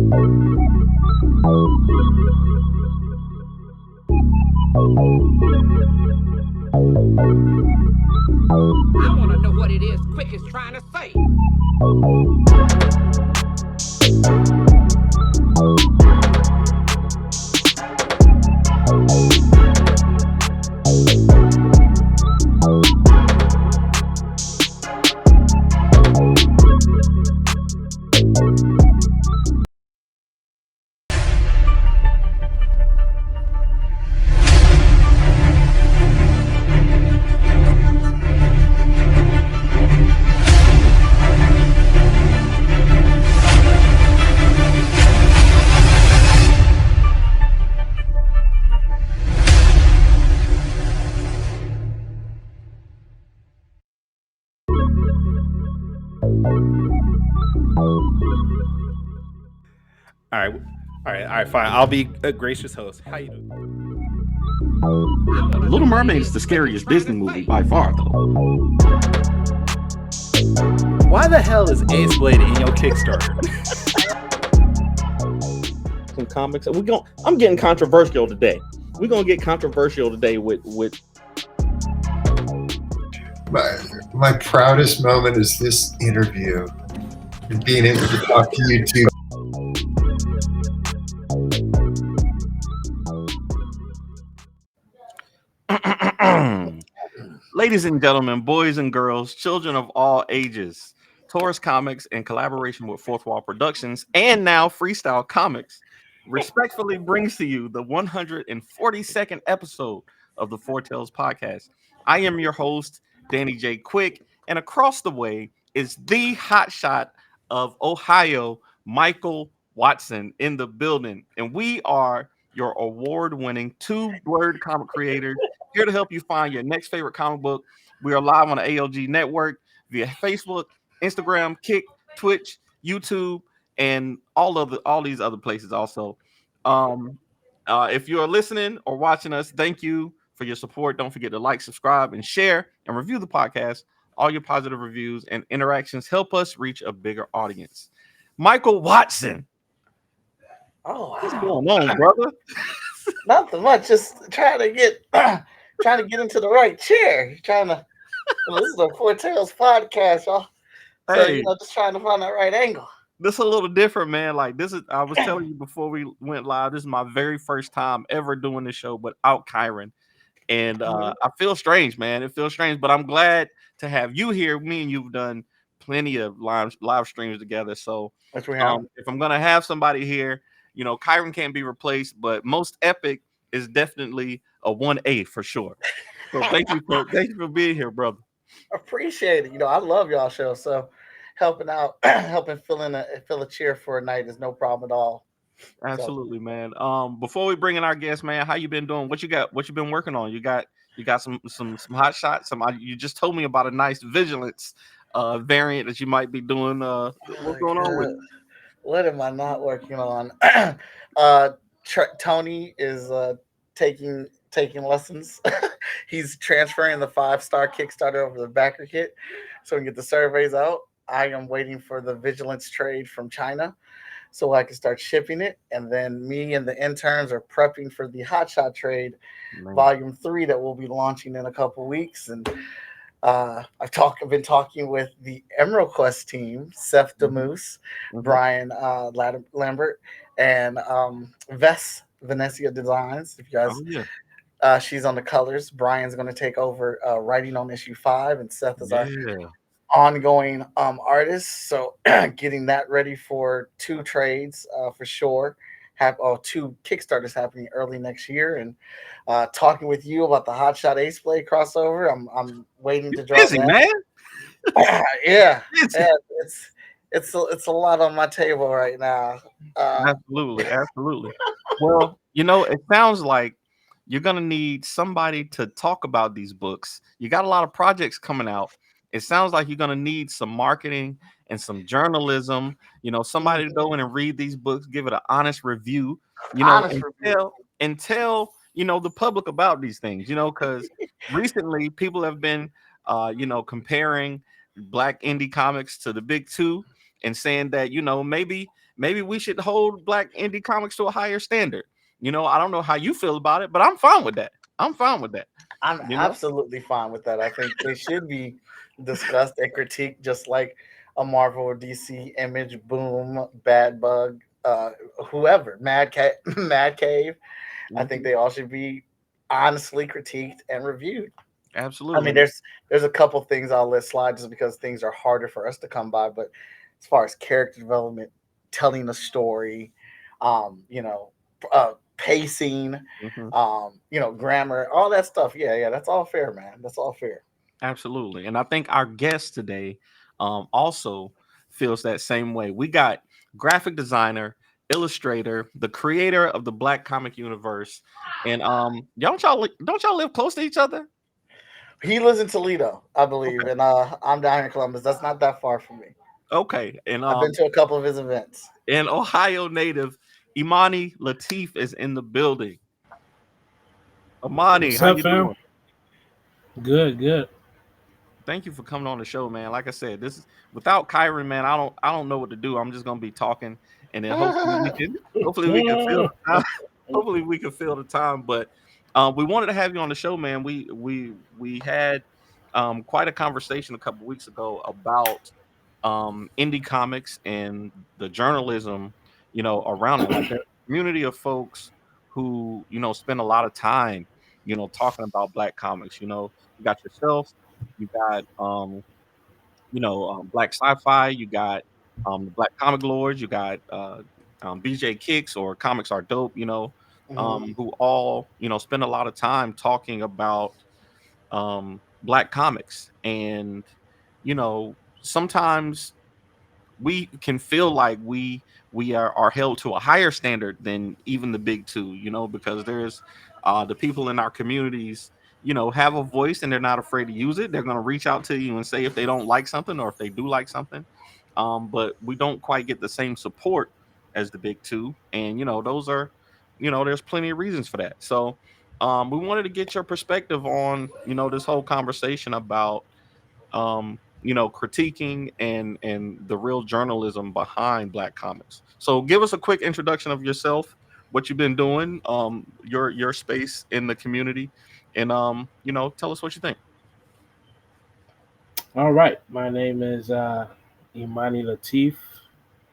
I want to know what it is Quick is trying to say. All right, fine. I'll be a gracious host. How you doing? Little Mermaid is the scariest Disney movie by far, though. Why the hell is Ace Blade in your Kickstarter? Some comics. I'm getting controversial today. We're gonna get controversial today with. My proudest moment is this interview and being able to talk to you two. Ladies and gentlemen, boys and girls, children of all ages, Taurus Comics, in collaboration with Fourth Wall Productions and now Freestyle Comics, respectfully brings to you the 142nd episode of the Four Tales podcast. I am your host, Danny J. Quick, and across the way is the hotshot of Ohio, Michael Watson, in the building. And we are your award-winning two-blurred comic creators here to help you find your next favorite comic book. We are live on the ALG network via Facebook, Instagram, Kick, Twitch, YouTube, and all these other places also. If you are listening or watching us, thank you for your support. Don't forget to like, subscribe, and share and review the podcast. All your positive reviews and interactions help us reach a bigger audience. Michael Watson. Oh, wow. What's going on, brother? Nothing much. Just trying to get into the right chair. This is the Four Tales podcast, y'all. So, Hey, just trying to find that right angle. This is a little different, man. Like I was telling you before we went live, this is my very first time ever doing this show without Kyron. And I feel strange, man. It feels strange, but I'm glad to have you here. Me and you've done plenty of live streams together. So if I'm gonna have somebody here, Kyron can't be replaced, but Most Epic is definitely a 1A for sure. So thank you for being here, brother. Appreciate it. I love y'all show. So helping out, helping fill a chair for a night is no problem at all. Absolutely, man. Before we bring in our guest, man, how you been doing? What you been working on? You got some hot shots. You just told me about a nice vigilance variant that you might be doing. What's going on with it? What am I not working on? Tony is taking lessons. He's transferring the 5-star Kickstarter over the backer kit so we can get the surveys out. I am waiting for the vigilance trade from China so I can start shipping it. And then me and the interns are prepping for the Hotshot trade, volume 3, that will be launching in a couple weeks. And I've been talking with the Emerald Quest team, Seth DeMoose, Brian Lambert, and Venecia Designs. If you guys, she's on the colors. Brian's going to take over writing on issue 5, and Seth is our ongoing artist. So getting that ready for 2 trades for sure. Have 2 Kickstarters happening early next year, and talking with you about the Hotshot Ace Blade crossover. I'm waiting to draw busy, that. Man. Yeah, it's a lot on my table right now. Absolutely. Well, it sounds like you're gonna need somebody to talk about these books. You got a lot of projects coming out. It sounds like you're gonna need some marketing and some journalism. Somebody to go in and read these books, give it an honest review. And tell the public about these things. Because recently people have been, comparing Black indie comics to the big 2 and saying that maybe maybe we should hold Black indie comics to a higher standard. I don't know how you feel about it, but I'm fine with that. I'm fine with that. I'm You know, absolutely fine with that. I think they should be discussed and critiqued just like a Marvel or DC Image, Boom, Bad Bug, whoever, Mad Cave. I think Mhm. they all should be honestly critiqued and reviewed. I mean, Absolutely. there's a couple things I'll let slide just because things are harder for us to come by. But as far as character development, telling a story, you know, pacing, Mhm. grammar, all that stuff. Yeah, yeah, that's all fair, man. That's all fair. Absolutely. And I think our guest today also feels that same way. We got graphic designer, illustrator, the creator of the Black Comic Universe. And don't y'all live close to each other? He lives in Toledo, I believe, Okay. and I'm down here in Columbus. That's not that far from me. Okay. And I've been to a couple of his events. an Ohio native, Imani Lateef is in the building. Imani, What's how up, you fam? doing? Good, good. Thank you for coming on the show, man. Like I said, this is without Kyron, man. I don't know what to do. I'm just gonna be talking, and then hopefully we can fill Mm. the time. Hopefully we can fill the time. But we wanted to have you on the show, man. We had quite a conversation a couple weeks ago about indie comics and the journalism, around it. Like there's a community of folks who spend a lot of time, talking about Black comics. You got yourself, you got Black Sci-Fi, you got the Black Comic Lords, you got BJ Kicks or Comics Are Dope, Mhm. who all spend a lot of time talking about Black comics. And sometimes we can feel like we are held to a higher standard than even the big two, because there's the people in our communities, have a voice and they're not afraid to use it. They're going to reach out to you and say if they don't like something or if they do like something. But we don't quite get the same support as the big two. And those are, there's plenty of reasons for that. So we wanted to get your perspective on, this whole conversation about critiquing and the real journalism behind Black comics. So give us a quick introduction of yourself, what you've been doing, your space in the community, and tell us what you think. All right, my name is Imani Lateef.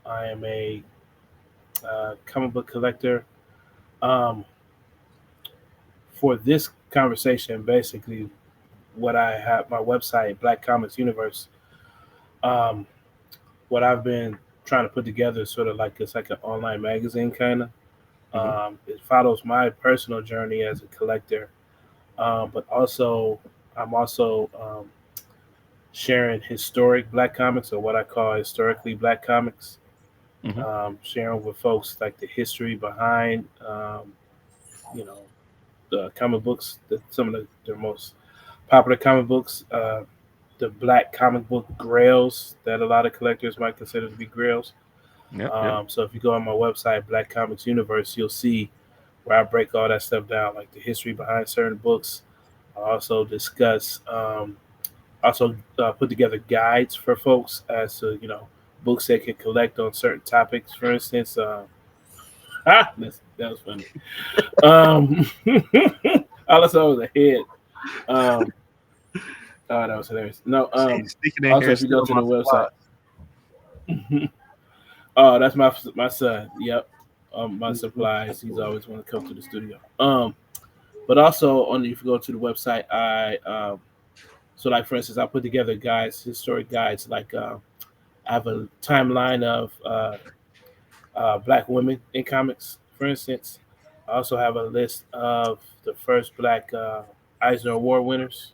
I am a comic book collector. Um, for this conversation, basically, what I have my website, Black Comix Universe. Um, what I've been trying to put together is sort of like it's like an online magazine kind of. Hmm. It follows my personal journey as a collector, but also I'm also sharing historic Black comics or what I call historically Black comics. Hmm. Sharing with folks like the history behind, you know, the comic books, some of the most popular comic books, the Black comic book grails that a lot of collectors might consider to be grails. Yep, yep. So if you go on my website, Black Comix Universe, you'll see where I break all that stuff down, like the history behind certain books. I also discuss put together guides for folks as to books they can collect on certain topics. For instance, that was funny. Um, all I saw was a head. Um, oh, that was hilarious. No, She's sneaking in also here if you go stealing to my the website, supplies. oh, that's my son. Yep, my supplies. He's always want to come to the studio. But also on if you go to the website, so like for instance, I put together guides, historic guides, like. I have a timeline of Black women in comics, for instance. I also have a list of the first Black Eisner Award winners,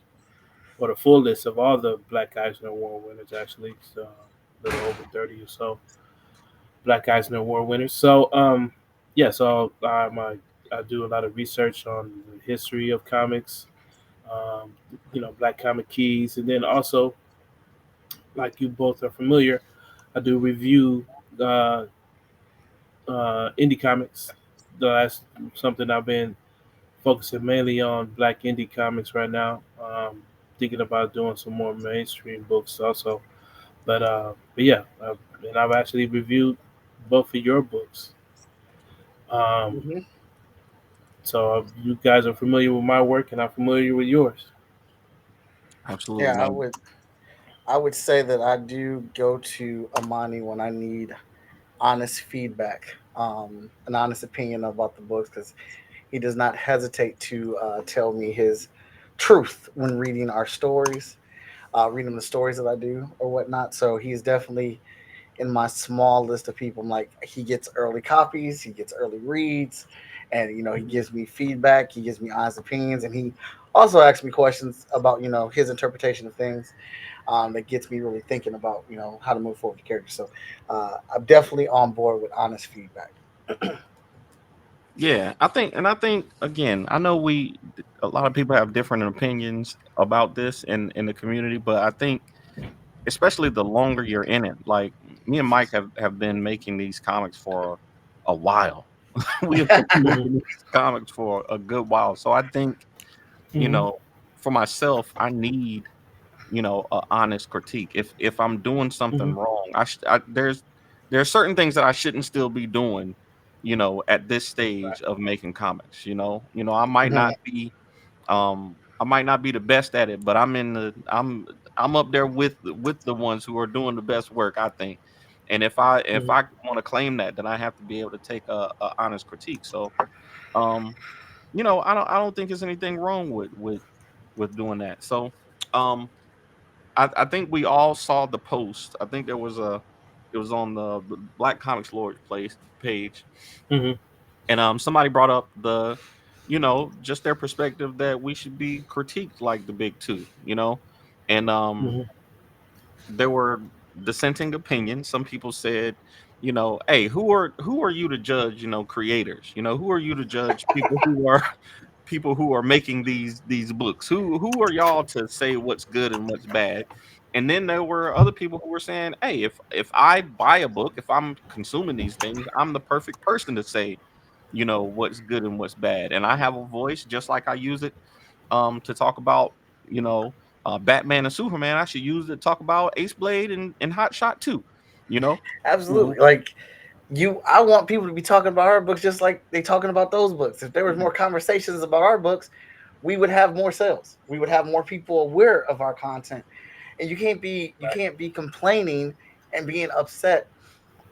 or the full list of all the Black Eisner Award winners, actually. So a little over 30 or so Black Eisner Award winners. So, yeah, so I do a lot of research on the history of comics, um, Black comic keys, and then also, like you both are familiar, I do review uh, indie comics. That's something I've been focusing mainly on Black indie comics right now. Thinking about doing some more mainstream books also. But yeah, and I've actually reviewed both of your books. Hmm. So you guys are familiar with my work, and I'm familiar with yours. Absolutely. Yeah, I would say that I do go to Amani when I need honest feedback, an honest opinion about the books, because he does not hesitate to tell me his truth when reading our stories, reading the stories that I do or whatnot. So he's definitely in my small list of people. I'm like, he gets early copies, he gets early reads, and he gives me feedback, he gives me honest opinions, and he also asks me questions about his interpretation of things, that gets me really thinking about how to move forward with the character. So I'm definitely on board with honest feedback. Yeah, I think again, I know a lot of people have different opinions about this in the community, but I think especially the longer you're in it, like me and Mike have been making these comics for a while. We have been Mhm. making these comics for a good while. So I think, you Mhm. know, for myself, I need, a honest critique. If I'm doing something Mhm. wrong, there are certain things that I shouldn't still be doing, at this Right. stage of making comics. I might Mhm. not be I might not be the best at it, but I'm up there with the ones who are doing the best work, I think. And if Mhm. I want to claim that, then I have to be able to take a honest critique. So um I don't think there's anything wrong with doing that. So um I think we all saw the post. I think it was on the Black Comics Lord place page, Mhm. and somebody brought up just their perspective that we should be critiqued like the big two, and Mhm. there were dissenting opinions. Some people said, hey, who are you to judge, creators? Who are you to judge people who are making these books? Who are y'all to say what's good and what's bad? And then there were other people who were saying, hey, if I buy a book, if I'm consuming these things, I'm the perfect person to say, what's good and what's bad. And I have a voice just like I use it to talk about, you know, Batman and Superman. I should use it to talk about Ace Blade and Hot Shot too, you know. Mhm. Absolutely. Like I want people to be talking about our books just like they talking about those books. If there was more conversations about our books, we would have more sales. We would have more people aware of our content. And you can't be complaining and being upset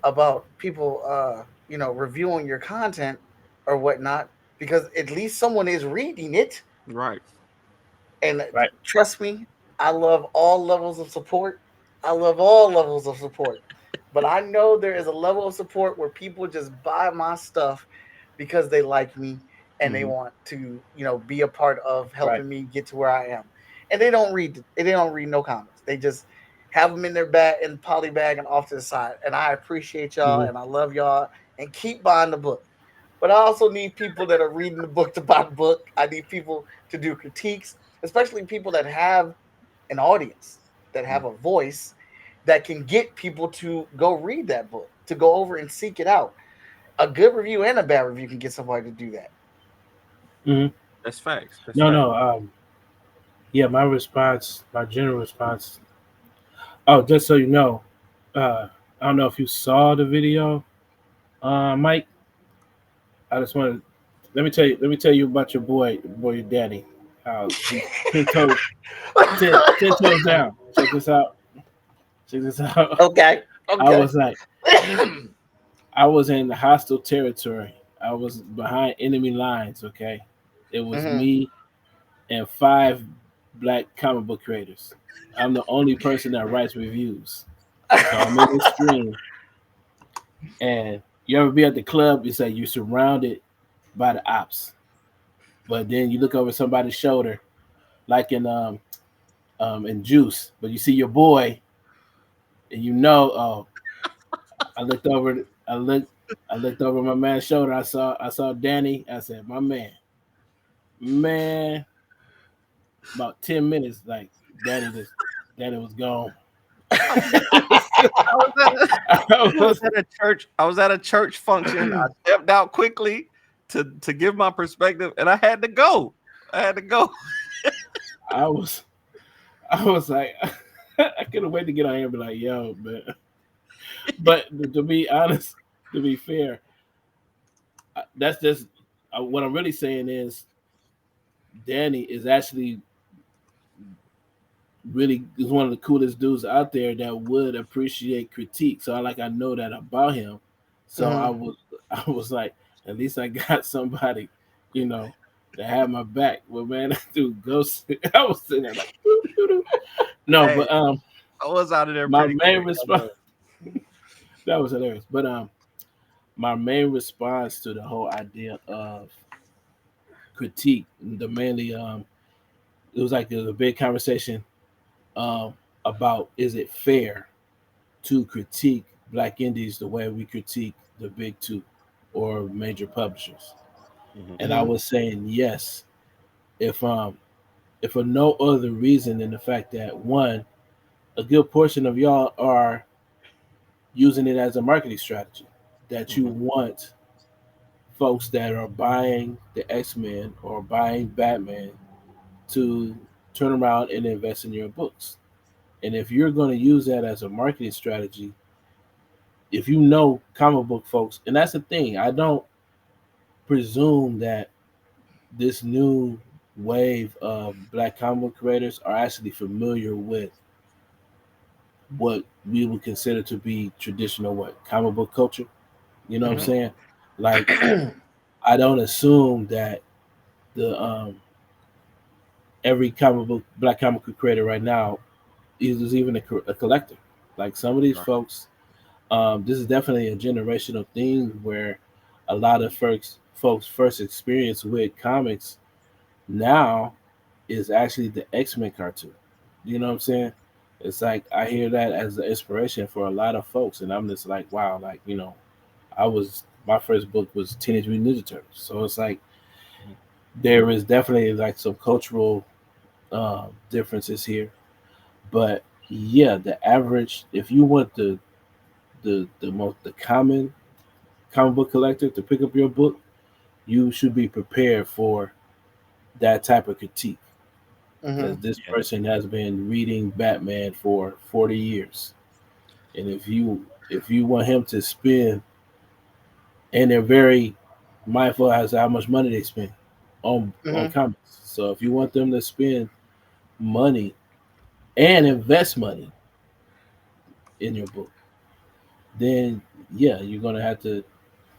about people reviewing your content or whatnot, because at least someone is reading it. Right. And Right. trust me, I love all levels of support. I love all levels of support. But I know there is a level of support where people just buy my stuff because they like me and they Hmm. want to, be a part of Right. helping me get to where I am. And they don't read no comics. They just have them in their bag in poly bag and off to the side. And I appreciate y'all Mhm. and I love y'all and keep buying the book. But I also need people that are reading the book to buy the book. I need people to do critiques, especially people that have an audience, that have a voice, that can get people to go read that book, to go over and seek it out. A good review and a bad review can get somebody to do that. Mhm. That's facts. That's No, facts. no. Yeah, my response, my general response. Oh, just so you know, I don't know if you saw the video, Mike. I just want to let me tell you about your boy Danny. How he's 10 toes, ten toes down. Check this out. Check this out. Okay. I Okay. was like, I was in hostile territory. I was behind enemy lines. Okay, it was Hmm. me and five black comic book creators. I'm the only person that writes reviews. So I'm in the stream, and you ever be at the club? You say you're surrounded by the ops, but then you look over somebody's shoulder, like in Juice, but you see your boy, and oh, I looked over, I looked over my man's shoulder. I saw Danny. I said, my man, about 10 minutes, like Danny was gone. I was, I was at a, I I was was, at a church. I was at a church function. I stepped out quickly to give my perspective, and I had to go. I had to go. I was, I was like, I couldn't wait to get on here and be like, yo, man. But to be honest. to be fair, that's just what I'm really saying is Danny is actually really is one of the coolest dudes out there that would appreciate critique. So I know that about him. So I was like, at least I got somebody, you know, that had my back. But man, that dude goes. I was sitting there like, doo, doo, doo. No, Hey, but I was out of there my pretty main quick. response that was hilarious. But my main response to the whole idea of critique, the mainly it was like there was a big conversation about is it fair to critique black indies the way we critique the big two or major publishers. And I was saying yes, if if for no other reason than the fact that one, a good portion of y'all are using it as a marketing strategy, that you want folks that are buying the X-Men or buying Batman to turn around and invest in your books. And if you're going to use that as a marketing strategy, if you know comic book folks, and that's the thing, I don't presume that this new wave of black comic book creators are actually familiar with what we would consider to be traditional comic book culture. You know what I'm saying? Like I don't assume that the every comic book black comic book creator right now is even a collector. Like some of these folks, this is definitely a generational thing where a lot of folks first experience with comics now is actually the X-Men cartoon. You know what I'm saying? It's like I hear that as the inspiration for a lot of folks, and I'm just like, wow, like I was my first book was Teenage Mutant Ninja Turtles, so it's like there is definitely like some cultural differences here, but yeah, the average if you want the common comic book collector to pick up your book, you should be prepared for that type of critique because this person has been reading Batman for 40 years, and if you want him to spend, and they're very mindful as to how much money they spend on comics. So if you want them to spend money and invest money in your book, then yeah, you're gonna have to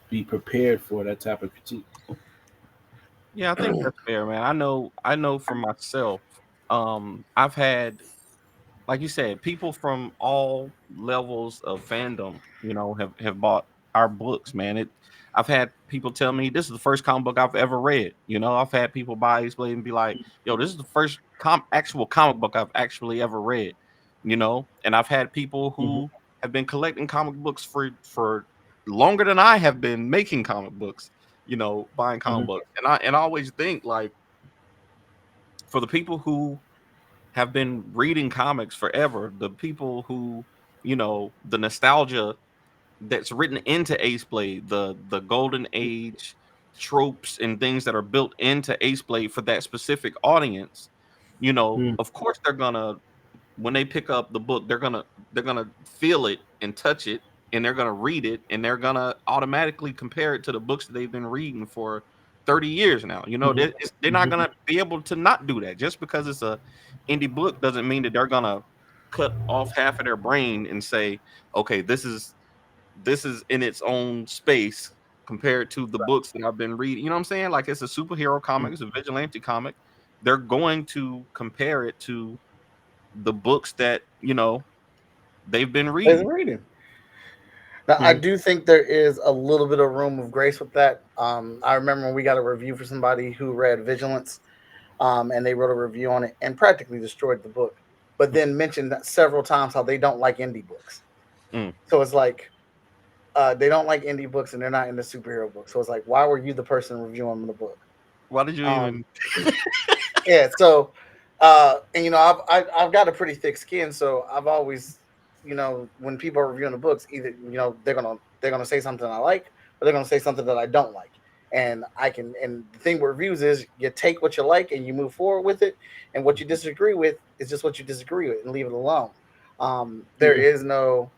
be prepared for that type of critique. Yeah, I think that's fair, man. I know for myself, I've had, like you said, people from all levels of fandom, have bought our books, man. I've had people tell me this is the first comic book I've ever read. I've had people buy Ace Blade and be like, "Yo, this is the first actual comic book I've actually ever read." And I've had people Mhm. who have been collecting comic books for longer than I have been making comic books. Buying comic Mhm. books, and I always think like for the people who have been reading comics forever, the people who, the nostalgia that's written into Ace Blade, the golden age tropes and things that are built into Ace Blade for that specific audience, Mm. of course they're gonna, when they pick up the book, they're gonna feel it and touch it, and they're gonna read it, and they're gonna automatically compare it to the books that they've been reading for 30 years now. Mhm. They're not Mhm. gonna be able to not do that. Just because it's a indie book doesn't mean that they're gonna cut off half of their brain and say, okay, this is in its own space compared to the books that I've been reading. You know what I'm saying? Like it's a superhero comic, it's a vigilante comic. They're going to compare it to the books that they've been Is reading. reading. Now, I Mhm. do think there is a little bit of room of grace with that. I remember when we got a review for somebody who read Vigilance, and they wrote a review on it and practically destroyed the book, but then mentioned that several times how they don't like indie books. Mm. So it's like they don't like indie books and they're not into superhero books. So it's like, why were you the person reviewing the book? Why did you Um, even? yeah. So, and I've got a pretty thick skin, so I've always, when people are reviewing the books, either they're gonna say something I like, or they're gonna say something that I don't like. And and the thing with reviews is you take what you like and you move forward with it, and what you disagree with is just what you disagree with, and leave it alone. There Yeah. is no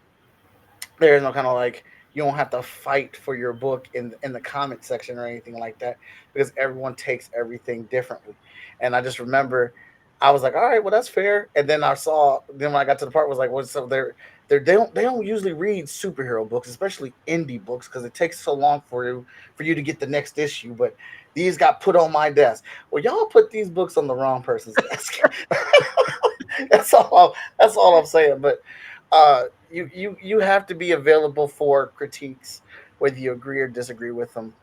kind of like You don't have to fight for your book in the comment section or anything like that because everyone takes everything differently. And I just remember I was like, all right, well that's fair. And then when I got to the part was like, well, so they don't usually read superhero books, especially indie books, because it takes so long for you to get the next issue. But these got put on my desk. Well, y'all put these books on the wrong person's desk. That's all I'm saying. But you have to be available for critiques, whether you agree or disagree with them.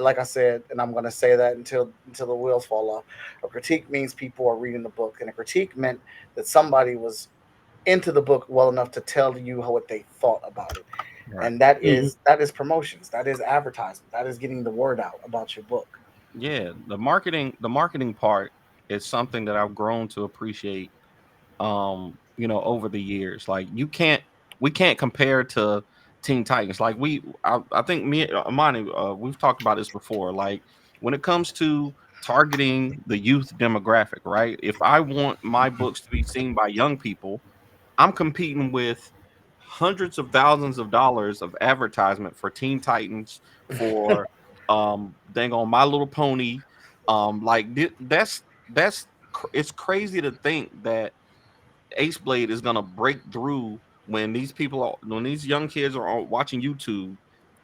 Like I said, and I'm going to say that until the wheels fall off. A critique means people are reading the book, and a critique meant that somebody was into the book well enough to tell you what they thought about it. Right. And that is promotions, that is advertisement, that is getting the word out about your book. Yeah, the marketing part is something that I've grown to appreciate over the years. Like we can't compare to Teen Titans. Like I think me and Imani, we've talked about this before. Like when it comes to targeting the youth demographic, right? If I want my books to be seen by young people, I'm competing with hundreds of thousands of dollars of advertisement for Teen Titans, for dang on My Little Pony. It's crazy to think that Ace Blade is gonna break through when these young kids are watching YouTube,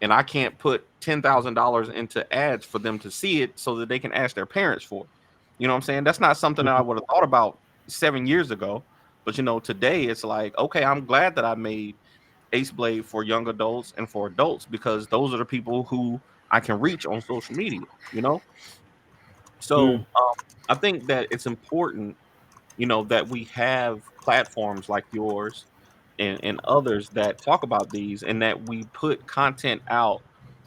and I can't put $10,000 into ads for them to see it so that they can ask their parents for it. You know what I'm saying? That's not something that I would have thought about 7 years ago. But today it's like, okay, I'm glad that I made Ace Blade for young adults and for adults, because those are the people who I can reach on social media. So Mm. I think that it's important that we have platforms like yours and others that talk about these, and that we put content out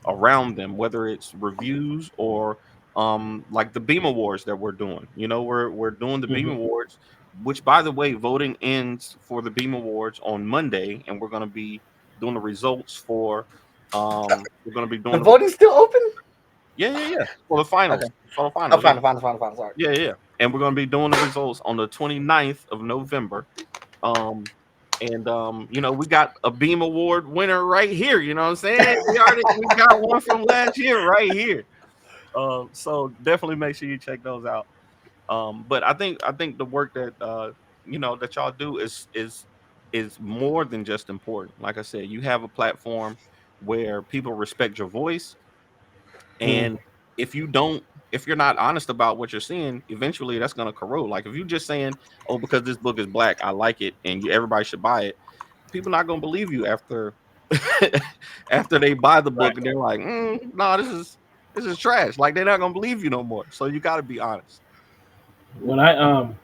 around them, whether it's reviews or like the Beam Awards that we're doing. We're doing the Beam Mhm. Awards, which, by the way, voting ends for the Beam Awards on Monday, and we're going to be doing the results for we're going to be The doing the voting's still open. yeah, for the Okay. finals. For the Oh, finals, yeah. fine. Sorry. Yeah. And we're going to be doing the results on the 29th of November. Um, we got a Beam Award winner right here. You know what I'm saying? We got one from last year right here. So definitely make sure you check those out. But I think the work that that y'all do is more than just important. Like I said, you have a platform where people respect your voice, Mm. and if you don't, if you're not honest about what you're seeing, eventually that's gonna corrode. Like if you're just saying, "Oh, because this book is black, I like it, and everybody should buy it," people not gonna believe you after after they buy the Right. book and they're like, "No, this is trash." Like they're not gonna believe you no more. So you got to be honest. When I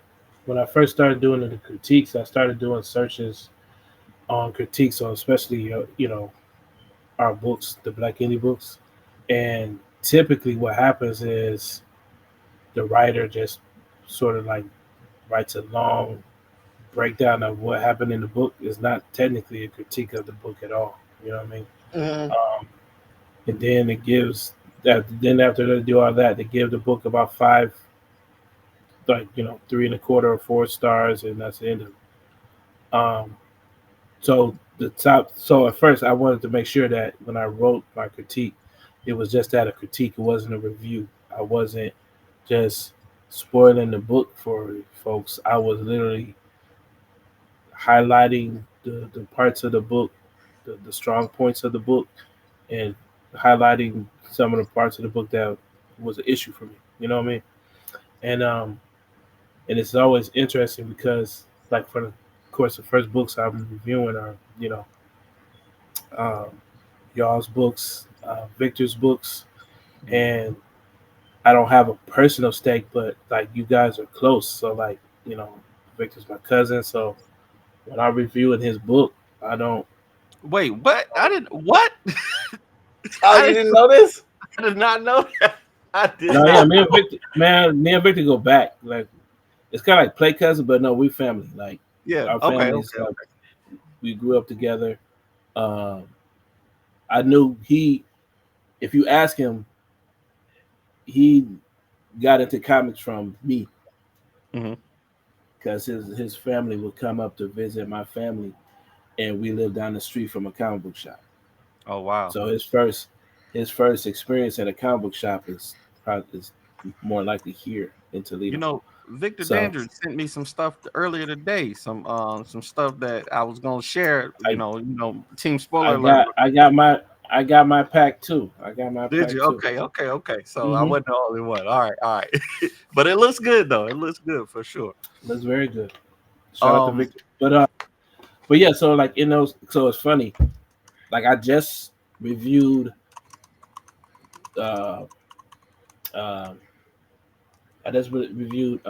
first started doing the critiques, I started doing searches on critiques on especially our books, the Black indie books, and typically what happens is the writer just sort of like writes a long breakdown of what happened in the book. Is not technically a critique of the book at all. You know what I mean? Hmm. And then it gives that. Then after they do all that, they give the book about five, like 3.25 or 4 stars, and that's the end of it. So at first, I wanted to make sure that when I wrote my critique, it was just that, a critique. It wasn't a review. I wasn't just spoiling the book for folks. I was literally highlighting the parts of the book, the strong points of the book, and highlighting some of the parts of the book that was an issue for me. You know what I mean? And and it's always interesting because, like, for the course, the first books I'm reviewing are um, y'all's books, Victor's books, and I don't have a personal stake, but like you guys are close. So like Victor's my cousin, so when I'm reviewing his book, I don't. Wait, what? I didn't. What? Oh, I you didn't. didn't know this? I did not know that. I did No, yeah, not. me and Victor go back. Like it's kind of like play cousin, but no, we family. Like Yeah. our Okay. families, Okay. like we grew up together. Um, I knew he. If you ask him, he got into comics from me Hmm. because his family would come up to visit my family, and we lived down the street from a comic book shop. Oh wow. So his first experience at a comic book shop is more likely here in You Toledo. know, Victor So Danger sent me some stuff earlier today. Some stuff that I was gonna share. I Team I spoiler alert. got I got my I got my pack too. I got my Did pack you? too. Okay. So I Mm-hmm. wasn't the only one. All right. But it looks good though. It looks good for sure. That's very good. Shout out to Um, Victor. But yeah, so like in those, so it's funny. Like I just reviewed, uh, uh, reviewed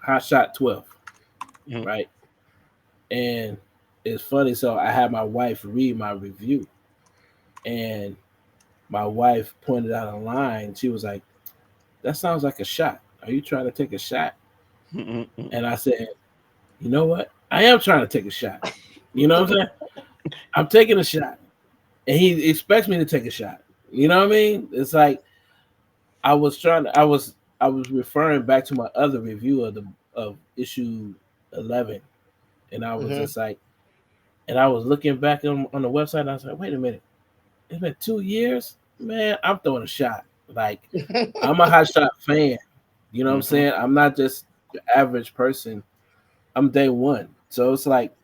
Hot Shot 12, mhm. right? And it's funny. So I had my wife read my review, and my wife pointed out a line. She was like, "That sounds like a shot. Are you trying to take a shot?" And I said, "You know what? I am trying to take a shot. You know what I'm saying? I'm taking a shot." And he expects me to take a shot. You know what I mean? It's like I was referring back to my other review of issue 11, and I was Mm-hmm. just like, and I was looking back on the website, and I was like, wait a minute, it's been 2 years, man. I'm throwing a shot. Like I'm a Hot Shot fan. You know what I'm Mhm. saying? I'm not just the average person. I'm day one, so it's like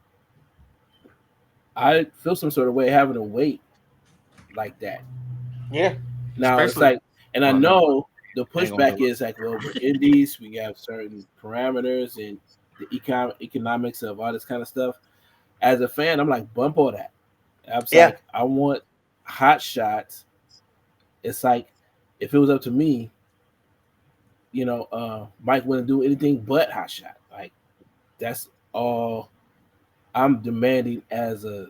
I feel some sort of way having to wait like that. Yeah. Now it's Especially, like, and I well, never mind. know the I ain't gonna pushback interrupt. is like, well, we're indies, we have certain parameters and the economics of all this kind of stuff. As a fan, I'm like, bump all that. I'm just Yeah. like, I want hot shots. It's like, if it was up to me, Mike wouldn't do anything but hot shot. Like that's all I'm demanding as a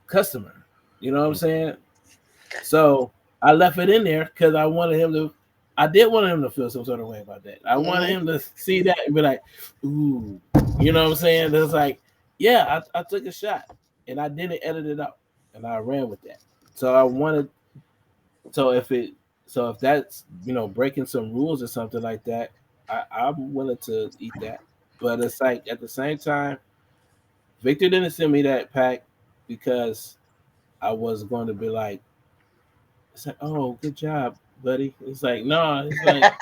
customer. You know what I'm saying? So I left it in there because I wanted him to. I did want him to feel some sort of way about that. I wanted Mm-hmm. him to see that and be like, "Ooh," you know what I'm saying? It's like, yeah, I took a shot and I didn't edit it out and I ran with that. So I wanted. So if that's breaking some rules or something like that, I'm willing to eat that. But it's like at the same time, Victor didn't send me that pack because I was going to be like, it's like, oh, good job, buddy. It's like, no, it's like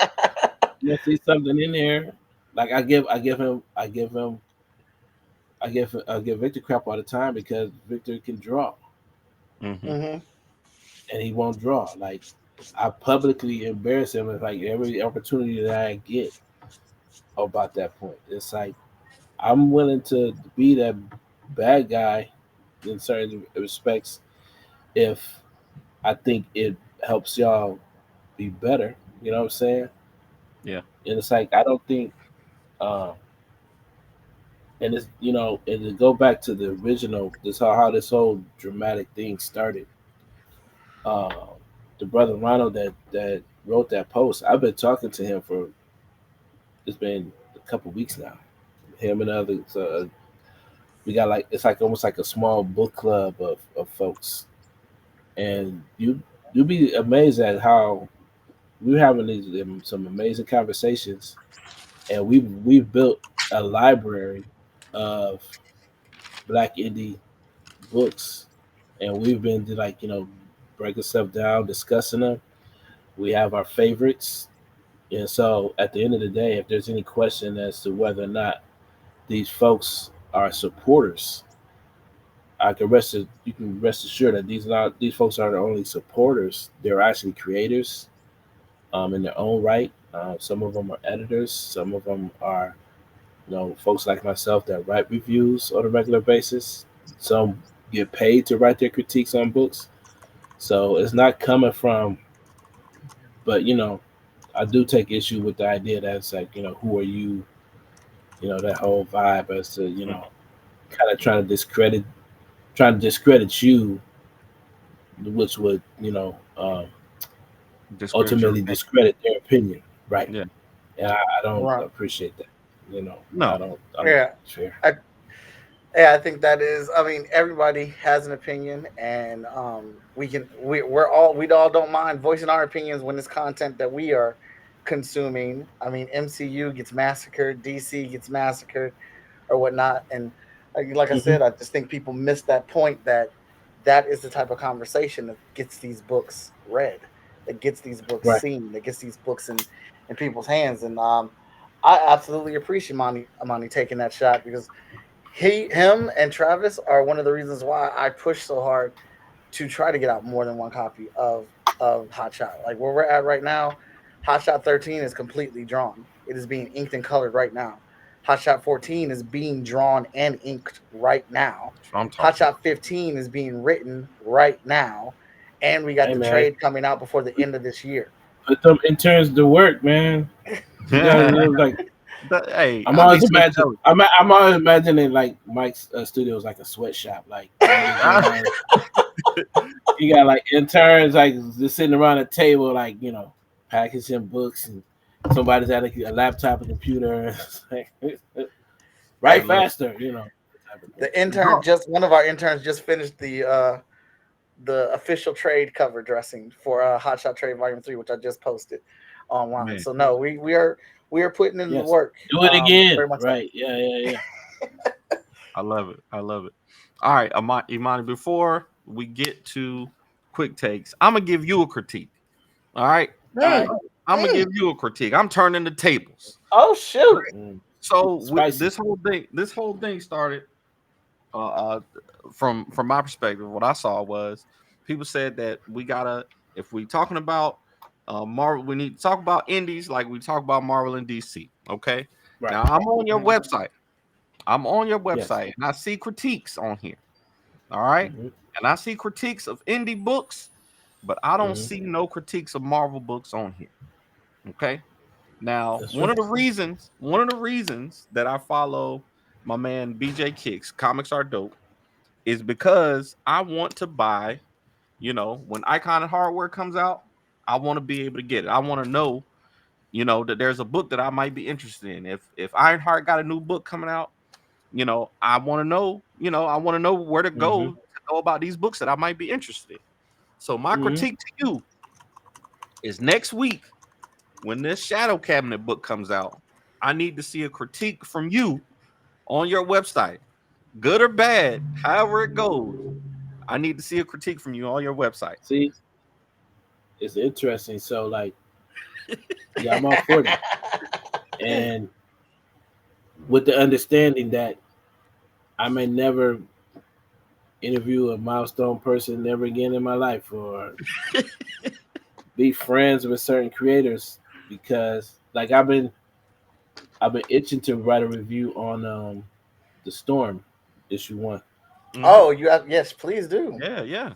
you see something in there. Like I give Victor crap all the time because Victor can draw Mhm. Mm-hmm. and he won't draw. Like I publicly embarrass him with like every opportunity that I get about that point. It's like I'm willing to be that bad guy in certain respects if I think it helps y'all be better. You know what I'm saying? Yeah. And it's like I don't think um and it's and to go back to the original, this how this whole dramatic thing started. Uh, the brother Ronald that wrote that post, I've been talking to him for it's been a couple weeks now. Him and others, we got like it's like almost like a small book club of folks, and you'd be amazed at how we're having these some amazing conversations, and we've built a library of black indie books, and we've been like breaking stuff down, discussing them. We have our favorites, and so at the end of the day, if there's any question as to whether or not these folks are supporters, you can rest assured that these folks are the only supporters. They're actually creators in their own right. Some of them are editors. Some of them are folks like myself that write reviews on a regular basis. Some get paid to write their critiques on books. So it's not coming from, but I do take issue with the idea that it's like, who are you? That whole vibe as to, kind of trying to discredit you, which would, Discredit your ultimately opinion. discredit their opinion. Right. Yeah. And I don't Right. appreciate that. I No. don't think Yeah. it's fair. I Yeah, I think that is. I mean, everybody has an opinion, and we all don't mind voicing our opinions when it's content that we are consuming. I mean, MCU gets massacred, DC gets massacred, or whatnot, and like I Hmm. said, I just think people miss that point that that is the type of conversation that gets these books read, that gets these books Right. seen, that gets these books in people's hands. And I absolutely appreciate Imani taking that shot, because him and Travis are one of the reasons why I push so hard to try to get out more than one copy of Hot Shot. Like where we're at right now, Hot Shot 13 is completely drawn. It is being inked and colored right now. Hot Shot 14 is being drawn and inked right now. I'm Hot talking. Shot 15 is being written right now. And we got Hey, the man. trade coming out before the end of this year. Put them interns to work, man. You gotta live like. Hey, I'm I always be so imagining. jealous. I'm always imagining like Mike's studio is like a sweatshop. Like you got like interns like just sitting around a table, like packaging books, and somebody's at a laptop, a computer. Write Hey, look. faster, The intern one of our interns just finished the official trade cover dressing for Hot Shot Trade Volume 3, which I just posted online. Man. So no, we are putting in the Yes. work. Do it again. Very much so. Right. Yeah. I love it. All right, Imani, before we get to quick takes, I'm gonna give you a critique. All right. I'm gonna give you a critique. I'm turning the tables. Oh shoot! So Spicy. this whole thing started from my perspective. What I saw was people said that if we talking about Marvel, we need to talk about indies like we talk about Marvel and DC. Okay. Right. Now I'm on your website. Yes. And I see critiques on here. All right. Mhm. And I see critiques of indie books, but I don't see no critiques of Marvel books on here. Okay. Now, That's one right. of the reasons that I follow my man BJ Kicks, Comics Are Dope, is because I want to buy, when Icon and Hardware comes out, I want to be able to get it. I want to know, that there's a book that I might be interested in. If Ironheart got a new book coming out, I want to know, where to go to know about these books that I might be interested in. So my critique to you is next week when this Shadow Cabinet book comes out, I need to see a critique from you on your website, good or bad, however it goes. I need to see a critique from you on your website. See, it's interesting. So like, yeah, I'm all for that, and with the understanding that I may never interview a milestone person ever again in my life, or be friends with certain creators, because like I've been itching to write a review on the Storm issue 1. Oh, you have, yes, please do. Yeah.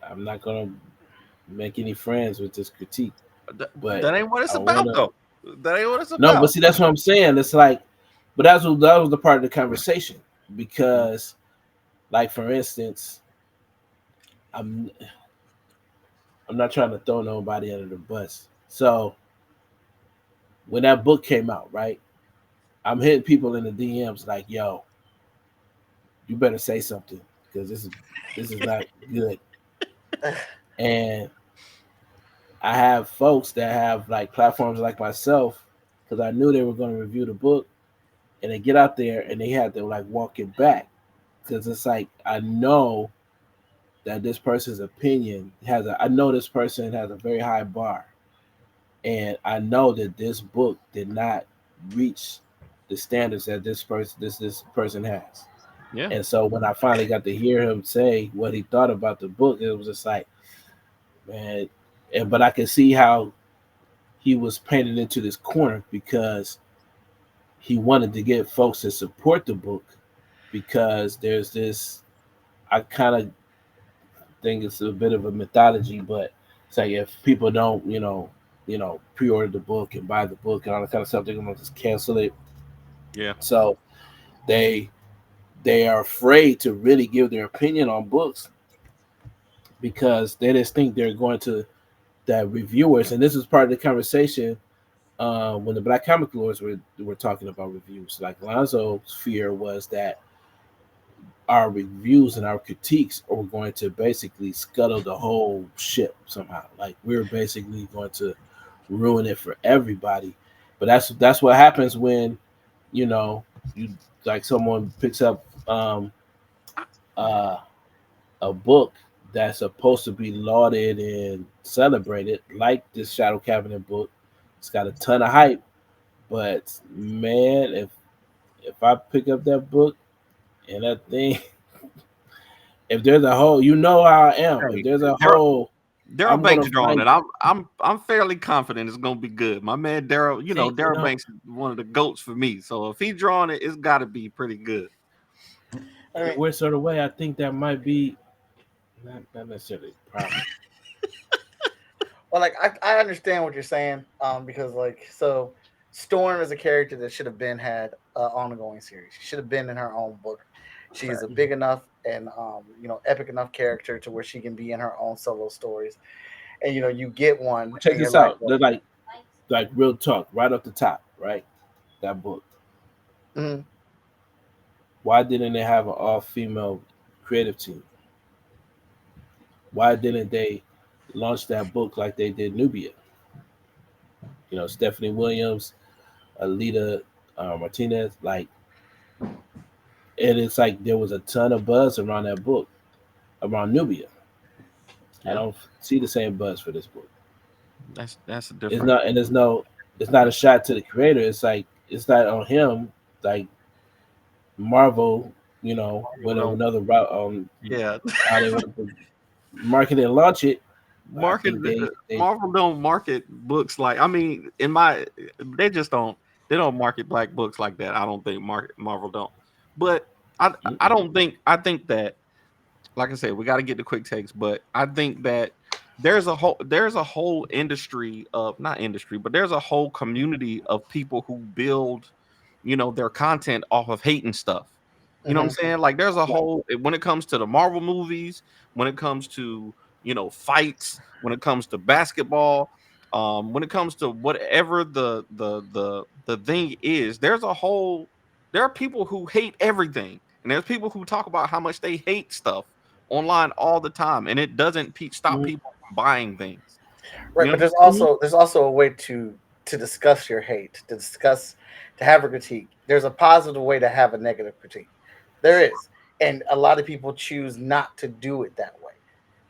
I'm not gonna make any friends with this critique, but That ain't what it's I about, wanna- though. That ain't what it's about. No, but see, that's what I'm saying. It's like, but that was the part of the conversation, because, like, for instance, I'm not trying to throw nobody under the bus. So when that book came out, right, I'm hitting people in the DMs like, "Yo, you better say something, because this is not good." And I have folks that have like platforms like myself, because I knew they were going to review the book, and they get out there and they had to like walk it back, because it's like I know that this person's opinion I know this person has a very high bar, and I know that this book did not reach the standards that this person has. Yeah. And so when I finally got to hear him say what he thought about the book, it was just like, man. But I could see how he was painted into this corner, because he wanted to get folks to support the book, because there's this, I kind of think it's a bit of a mythology, but it's like if people don't, pre-order the book and buy the book and all that kind of stuff, they're gonna just cancel it. Yeah. So they are afraid to really give their opinion on books, because they just think they're going to, that reviewers, and this is part of the conversation when the Black Comic Lords were talking about reviews. Like Lonzo's fear was that our reviews and our critiques are going to basically scuttle the whole ship somehow. Like we're basically going to ruin it for everybody. But that's what happens when you like someone picks up uh, a book that's supposed to be lauded and celebrated, like this Shadow Cabinet book. It's got a ton of hype, but man, if I pick up that book and that thing, if there's a hole, you know how I am. If Hey, there's a Daryl, hole, Daryl I'm gonna Banks drawing find it. I'm fairly confident it's gonna be good. My man Daryl, it. You Daryl know, Banks is one of the goats for me. So if he drawing it, it's got to be pretty good. I in a mean, weird sort of way, I think that might be not necessarily a problem. well, like I understand what you're saying, because like so, Storm is a character that should have been had ongoing series. She should have been in her own book. She is a big enough and epic enough character to where she can be in her own solo stories. And you get one, Check and you're this like, out. They're like real talk, right off the top, right? That book. mhm. Why didn't they have an all female creative team? Why didn't they launch that book like they did Nubia? Stephanie Williams, Alita Martinez, and it's like there was a ton of buzz around that book, around Nubia. I Yeah, don't see the same buzz for this book. that's a It's different. not, and it's not a shot to the creator. It's like it's not on him. Like Marvel, went Don't another route yeah. how they want to market and launch it. But I Market think they Marvel don't market books like I mean in my they just don't they don't market black books like that. I don't think Marvel don't. But I mm-mm. don't think I think that like I said, we got to get the quick takes, but I think that there's a whole industry of not industry, but there's a whole community of people who build, their content off of hating stuff. You know what I'm Mhm. saying? Like there's a whole when it comes to the Marvel movies, when it comes to, fights, when it comes to basketball, when it comes to whatever the thing is, there are people who hate everything. And there's people who talk about how much they hate stuff online all the time, and it doesn't stop Mhm. people from buying things. Right, You know but what I'm there's saying? also a way to discuss your hate, to have a critique. There's a positive way to have a negative critique. There is, and a lot of people choose not to do it that way.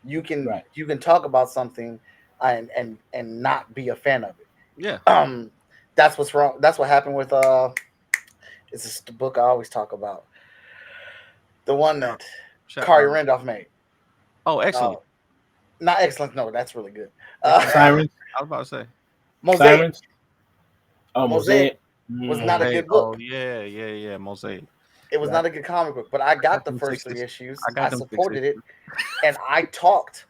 You can Right. you can talk about something and not be a fan of it. Yeah. Um, that's what's wrong. That's what happened with it's this the book I always talk about, the one Uh, that Kari Randolph made. Oh, Uh, excellent. Not excellent. No, that's really good. Excellent. Sirens, I was about to say Mosaic. Sirens. Oh, Mosaic Mosaic. was not a Mm. Mosaic. good Oh book. yeah, yeah, yeah. Mosaic. It was Right. not a good comic book, but I I got got the them first six. three issues. I I got them six supported it, issues. and I talked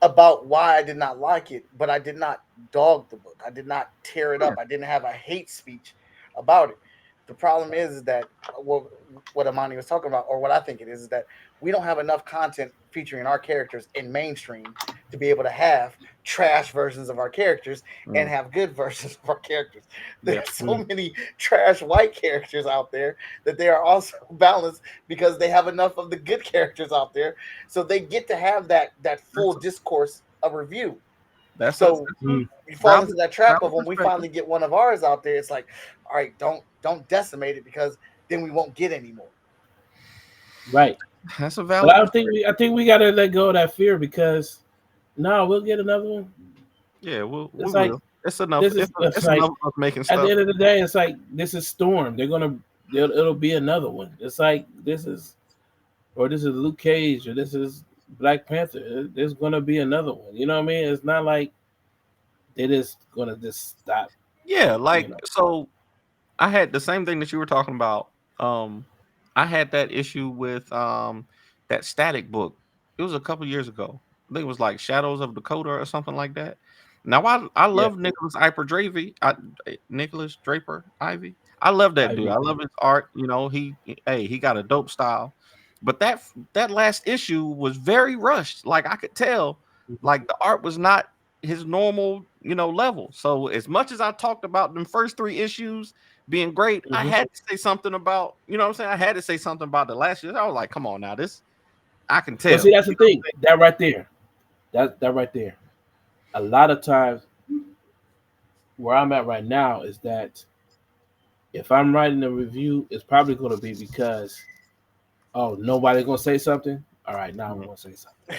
about why I did not like it, but I did not dog the book. I did not tear it Yeah. up. I didn't have a hate speech about it. The problem is that what Imani was talking about, or what I think it is that we don't have enough content featuring our characters in mainstream to be able to have trash versions of our characters and Mm, have good versions of our characters. yeah. There's so Mm. many trash white characters out there that they are also balanced because they have enough of the good characters out there, so they get to have that full That's discourse of review. that's So a Mm. we fall valid into that trap valid of when we perspective. finally get one of ours out there, it's like, all right, don't decimate it because then we won't get any more. Right. That's a But valid perspective. I think we gotta let go of that fear because no, we'll get another one. Yeah, we It's like will. It's enough. this is it's It's like enough of us making at the stuff. end of the day, it's like this is Storm. It'll be another one. It's like this is Luke Cage or this is Black Panther. There's gonna be another one. You know what I mean? It's not like they're just gonna just stop. Yeah, You like know. so I had the same thing that you were talking about. I had that issue with that Static book. It was a couple years ago. I think it was like Shadows of Dakota or something like that. Now I Yeah, love Nicholas Draper Ivy. I love that dude. I Ivy. love his art. He got a dope style. But that last issue was very rushed. Like I could tell, Mhm. like the art was not his normal, level. So as much as I talked about them first three issues being great, I Mhm. had to say something about, you know what I'm saying? I had to say something about the last year. I was like, come on now, this I can But tell. see, that's the thing. That right there. That right there. A lot of times, where I'm at right now is that if I'm writing a review, it's probably going to be because Oh, nobody gonna say something. All right, now I'm gonna say something.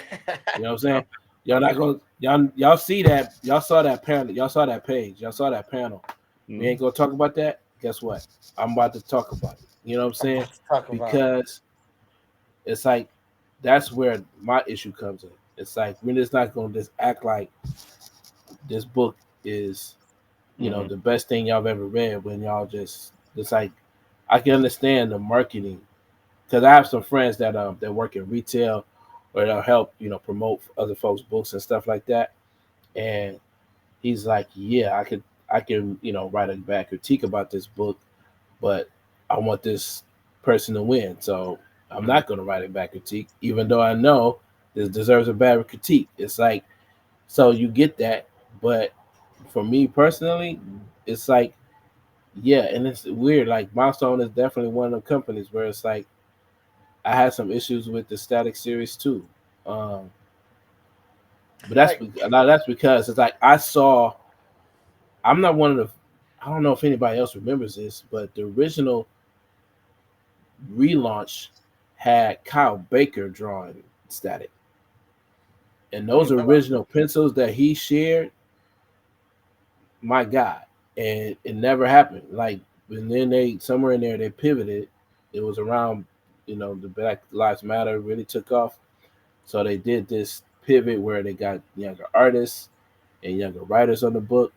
You know what I'm saying? Yep. Y'all not gonna y'all see that? Y'all saw that panel? Y'all saw that page? Y'all saw that panel? We ain't gonna talk about that. Guess what? I'm about to talk about it. You know what I'm saying? Let's talk about it. Because it's like that's where my issue comes in. It's like we're just not gonna just act like this book is, you know, the best thing y'all have ever read when y'all just it's like I can understand the marketing because I have some friends that work in retail or they'll help, you know, promote other folks' books and stuff like that. And he's like, yeah, I can, you know, write a bad critique about this book, but I want this person to win. So I'm not gonna write a bad critique, even though I know this deserves a bad critique. It's like so you get that, but for me personally, it's like, yeah, and it's weird. Like Milestone is definitely one of the companies where it's like I had some issues with the Static series too. Um, but that's because it's like I saw. I'm not one of the. I don't know if anybody else remembers this, but the original relaunch had Kyle Baker drawing Static, and those original pencils that he shared, my God, and it never happened. Like, and then they somewhere in there they pivoted. It was around, you know, the Black Lives Matter really took off, so they did this pivot where they got younger artists and younger writers on the book.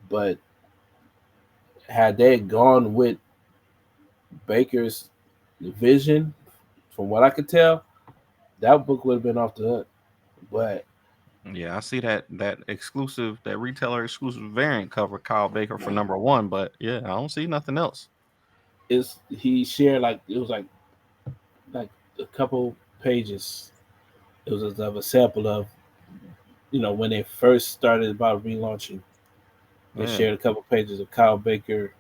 But had they gone with Baker's vision, from what I could tell, that book would have been off the hook. But Yeah, I see that that retailer exclusive variant cover Kyle Baker for #1, but yeah, I don't see nothing else. it's he shared like it was like a couple pages. It was of a sample of, you know, when they first started about relaunching. They Yeah. shared a couple pages of Kyle Baker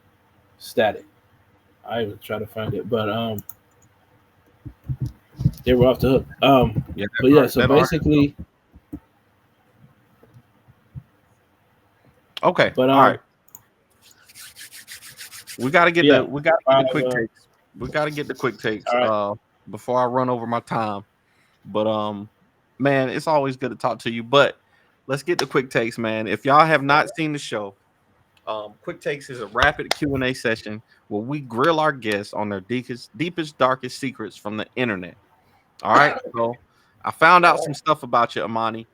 Static. I even try to find it, but they were off the hook. Yeah, But yeah, so that art. basically, Okay. but All right. We got to get yeah, the quick takes. We got to get the quick takes all right. before I run over my time. But man, it's always good to talk to you, but let's get the quick takes, man. If y'all have not seen the show, quick takes is a rapid Q&A session where we grill our guests on their deepest darkest secrets from the internet. All right? So, I found out some stuff about you, Imani,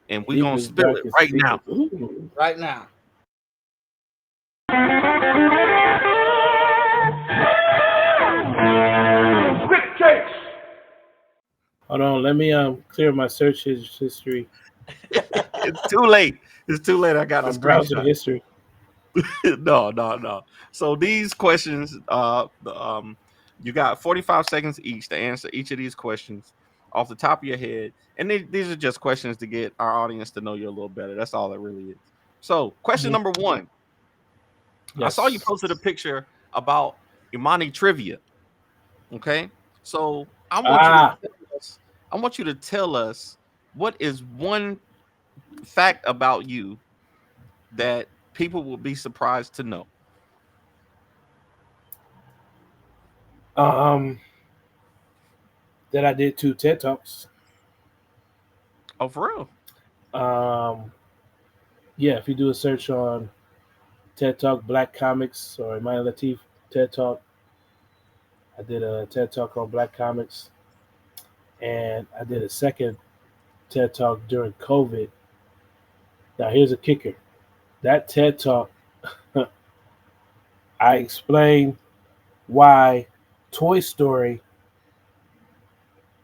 and we're going to Deepest, spill it darkest right now. secret. Ooh. Right now. Hold on, let me clear my search history. It's too late. It's too late. I got the Browser screenshot. history. No. So these questions, you got 45 seconds each to answer each of these questions off the top of your head, and these are just questions to get our audience to know you a little better. That's all it really is. So, question number one: I saw you Yes. posted a picture about Imani trivia. Okay, so Ah, I want you to tell us what is one fact about you that people will be surprised to know. um, that I did 2 TED talks. Oh, for real? Um, yeah, if you do a search on TED Talk Black Comix or Imani Lateef TED Talk, I did a TED Talk on Black Comix, and I did a second TED Talk during COVID. Now here's a kicker: that TED Talk, I explained why Toy Story,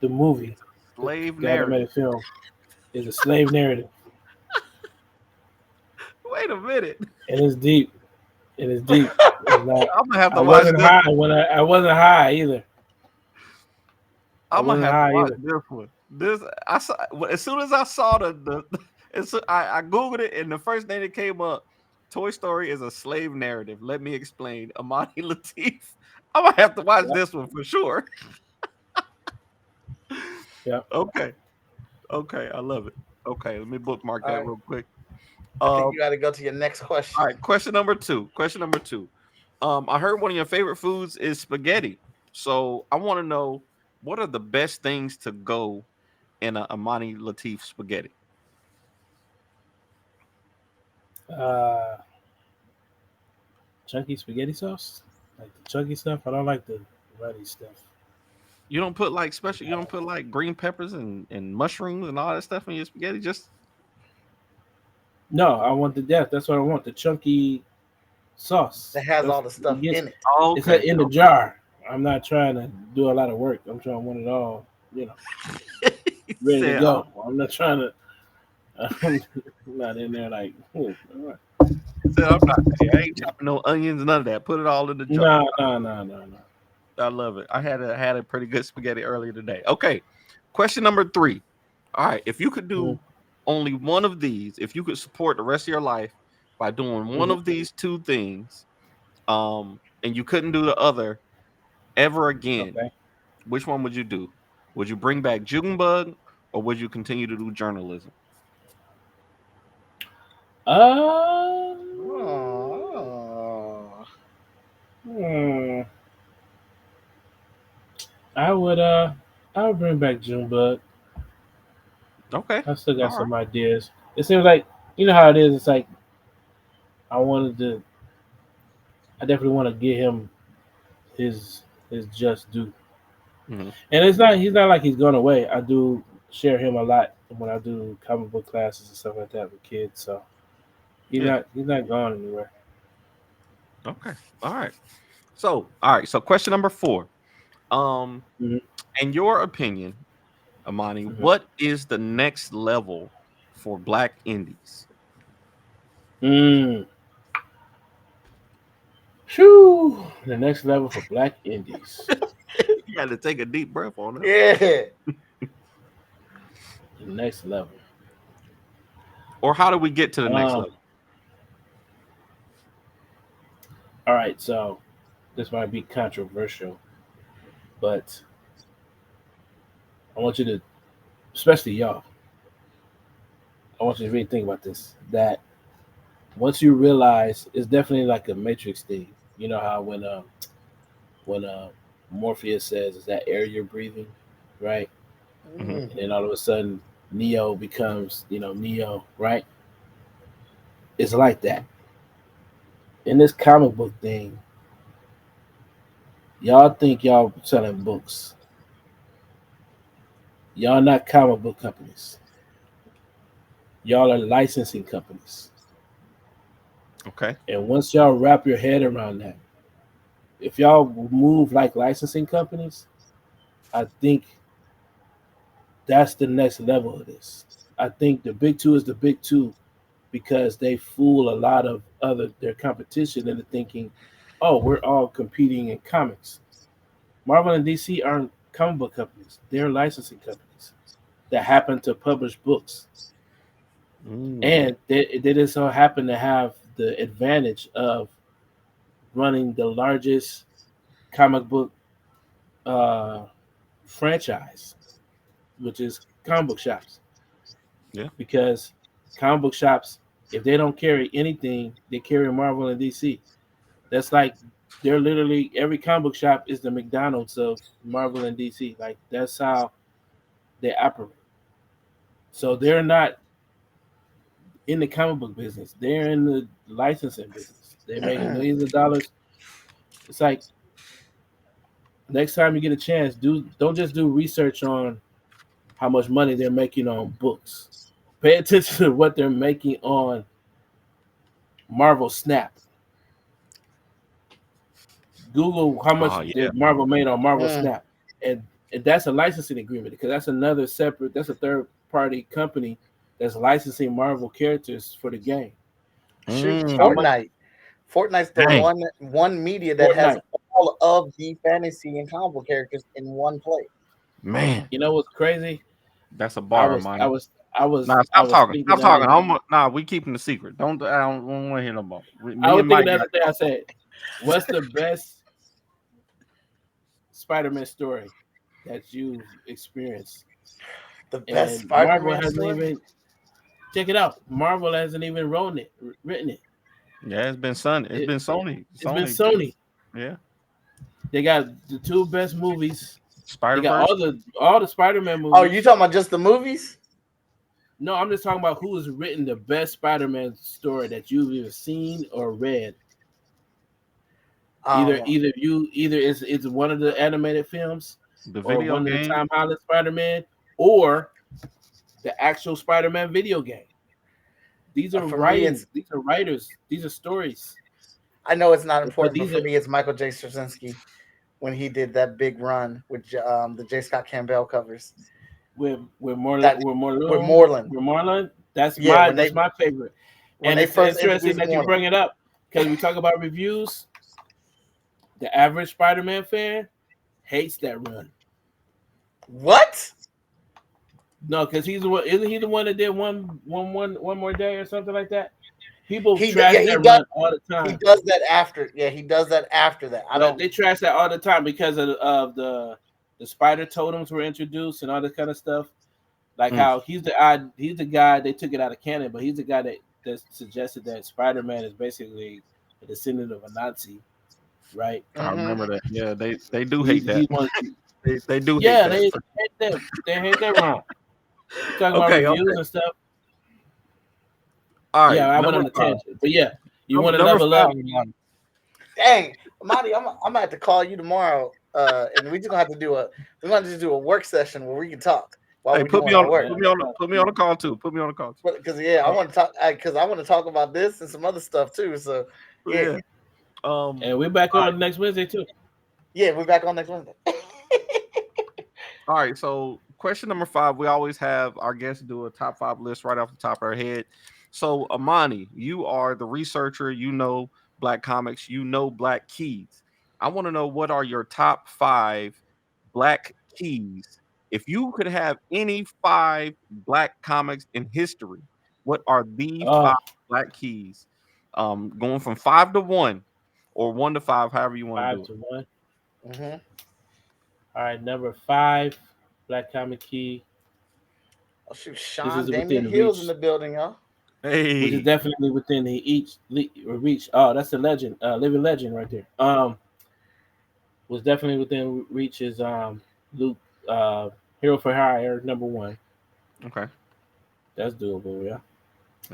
the movie, Slave the narrative. animated film, is a slave narrative, Wait a minute. and it's deep. It is deep. It's not, I'm gonna have I to watch wasn't this. high when I wasn't high either. I I'm gonna wasn't have to high watch either. this one. This I saw as soon as I saw I googled it and the first thing that came up, Toy Story is a slave narrative. Let me explain. Amani Lateef. I'm gonna have to watch Yep. this one for sure. Yep. Okay. Okay, I love it. Okay, let me bookmark All that right. real quick. I think you got to go to your next question. All right, question number two. Question number two. I heard one of your favorite foods is spaghetti. So I want to know What are the best things to go in a Imani Lateef spaghetti? Chunky spaghetti sauce, like the chunky stuff. I don't like the runny stuff. You don't put like special. You don't put like green peppers and mushrooms and all that stuff in your spaghetti. Just No, I want the death. That's what I want. The chunky sauce. That has all That's, the stuff it gets, in it. it's okay. in the jar. I'm not trying to do a lot of work. I'm trying to want it all, ready to Said, go. I'm not trying to. I'm not in there like, all right. said, I'm not. I ain't chopping no onions, none of that. Put it all in the jar. No. I love it. I had a pretty good spaghetti earlier today. Okay, question number 3. All right, if you could do only one of these, if you could support the rest of your life by doing one of these 2 things, and you couldn't do the other ever again, Okay. which one would you do? Would you bring back Junebug, or would you continue to do journalism? Oh. Hmm. I would bring back Junebug. Okay, I still got all right. some ideas. It seems like how it is. It's like I wanted to. I definitely want to give him his just due. Mhm. And it's not he's not like he's gone away. I do share him a lot when I do comic book classes and stuff like that with kids. So Yeah. he's not gone anywhere. Okay. All right. So, all right. So, question number 4. Um, Mhm. in your opinion, Amani, Mhm. what is the next level for Black indies? Mm. Phew. The next level for Black indies. You got to take a deep breath on it. Yeah. The next level. Or how do we get to the next Um. level? All right. So this might be controversial, but I want you to, especially y'all, I want you to really think about this. That once you realize it's definitely like a matrix thing. You know how when Morpheus says, "Is that air you're breathing?" Right? Mhm. And then all of a sudden, Neo becomes, Neo. Right? It's like that in this comic book thing. Y'all think y'all selling books. Y'all not comic book companies. Y'all are licensing companies. Okay. And once y'all wrap your head around that, if y'all move like licensing companies, I think that's the next level of this. I think the big 2 is the big 2 because they fool a lot of other their competition into thinking, oh, we're all competing in comics. Marvel and DC aren't comic book companies; they're licensing companies that happen to publish books, Mm. and they just so happen to have the advantage of running the largest comic book uh, franchise, which is comic book shops. Yeah. Because comic book shops, if they don't carry anything, they carry Marvel and DC. That's like they're literally every comic book shop is the McDonald's of Marvel and DC. Like that's how they operate. So they're not in the comic book business. They're in the licensing business. They're making millions of dollars. It's like next time you get a chance, don't just do research on how much money they're making on books. Pay attention to what they're making on Marvel Snap. Google how much Oh yeah. did Marvel made on Marvel Mm. Snap, and that's a licensing agreement because that's another separate. That's a third party company that's licensing Marvel characters for the game. Shoot, How much? Mm. Fortnite. Fortnite's the Dang. one media that has Fortnite. all of the fantasy and comic book characters in one place. Man, You know what's crazy? that's a I bar, was I Amani. was I was Nah, I stop was talking. thinking Stop the other talking. day. Nah, we keeping the secret. I don't want to hear no more. I Me was and thinking Mike the got other day. I said, "What's the best Spider-Man story that you've experienced?" The best And Marvel Spider-Man hasn't story. even check it out. Marvel hasn't even written it. Yeah, it's been Sony. It's It been Sony. it's been Sony. Sony. Yeah. They got the 2 best movies Spider got Verse. all the Spider-Man movies. Oh, you talking about just the movies? No, I'm just talking about who has written the best Spider-Man story that you've either seen or read. Either it's one of the animated films, The or video one of the game. Tom Holland Spider-Man, or the actual Spider-Man video game. These are For me, writings. These are writers. These are stories. I know it's not But important, but these for are me, it's Michael J. Straczynski when he did that big run with the J. Scott Campbell covers. with That- Moreland. That's Yeah, my favorite. when And they it's first interesting introduced that you Moreland. bring it up because we talk about reviews. The average Spider-Man fan hates that run. What? No, because he's the one. Isn't he the one that did one more day or something like that? People He trash does- that run all the He time. does that after. Yeah, he does that after that. I But don't. they trash that all the time because of the spider totems were introduced and all this kind of stuff. Like how he's the guy they took it out of canon, but he's the guy that suggested that Spider-Man is basically a descendant of a Nazi, right? I remember that. Yeah, they do He hate that. wants, They do yeah, hate they hate that wrong. Talking about Okay, reviews okay. and stuff. All right. Yeah, I went on number a five. tangent, but yeah, you want to Number level up. five. Dang, Amadi, I'm gonna have to call you tomorrow, and we just gonna have to do a work session where we can talk while Hey, we're put doing me our on work. put me on a call too. Put me on a call too. Because I want to talk. Because I want to talk about this and some other stuff too. So yeah, And we're back on next Wednesday too. yeah, we're back on next Wednesday. All right, so question number 5, we always have our guests do a top 5 list right off the top of our head. So Imani, you are the researcher, you know Black Comics, you know Black Keys. I want to know, what are your top 5 Black Keys? If you could have any 5 Black comics in history, what are the 5 Black Keys? Going from 5 to 1 or 1 to 5, however you want to do 5 to 1. Mm-hmm. All right, number 5, Black Comic Key. Oh shoot, This Sean is Damian within Hill's reach. in the building, y'all. Hey, Which is definitely within reach. Oh, that's a legend, living legend right there. Was definitely within reach is Luke, Hero for Hire, number 1. okay. That's doable, yeah.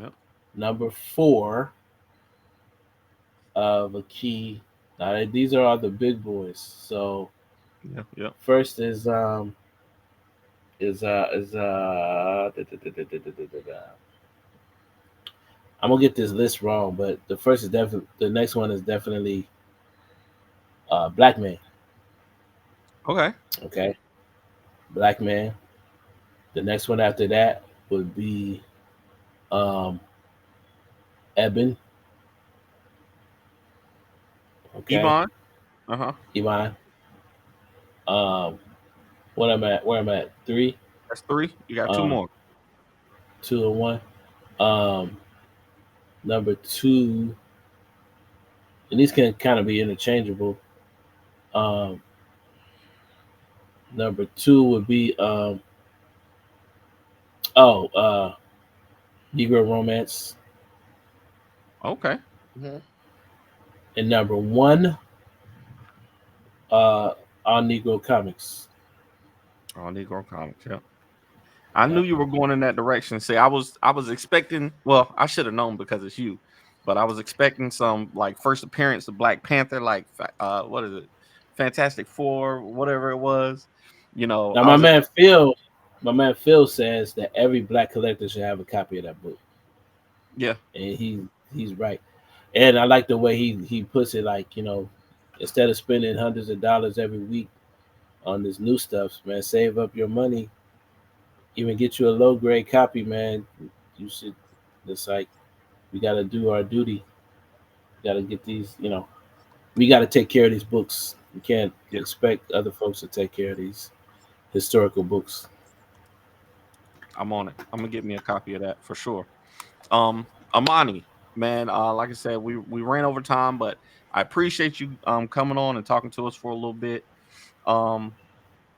Yep. Number 4 of a key. Now these are all the big boys. So Yeah. first is I'm gonna get this list wrong, but the first is definitely, the next one is definitely Black Man. Okay, Black Man. The next one after that would be Eben. Okay, Iman. Uh-huh. Iman. What am I at? Where am I at? 3, That's 3. You got 2 more. 2 and 1. Number 2, and these can kind of be interchangeable. Number 2 would be Negro Romance, Okay. Mm-hmm. and number 1, All Negro Comics. All Negro Comics. Yeah. I knew you were going in that direction. See, I was expecting. Well, I should have known because it's you, but I was expecting some like first appearance of Black Panther, like what is it, Fantastic Four, whatever it was. You know. Now my man Phil says that every Black collector should have a copy of that book. Yeah, and he's right. And I like the way he puts it, like, you know, instead of spending hundreds of dollars every week on this new stuff, man, save up your money. Even get you a low grade copy, man. You should. It's like we got to do our duty. We got to get these. You know, we got to take care of these books. We can't expect other folks to take care of these historical books. I'm on it. I'm gonna get me a copy of that for sure. Imani, man, like I said, we ran over time, but I appreciate you coming on and talking to us for a little bit.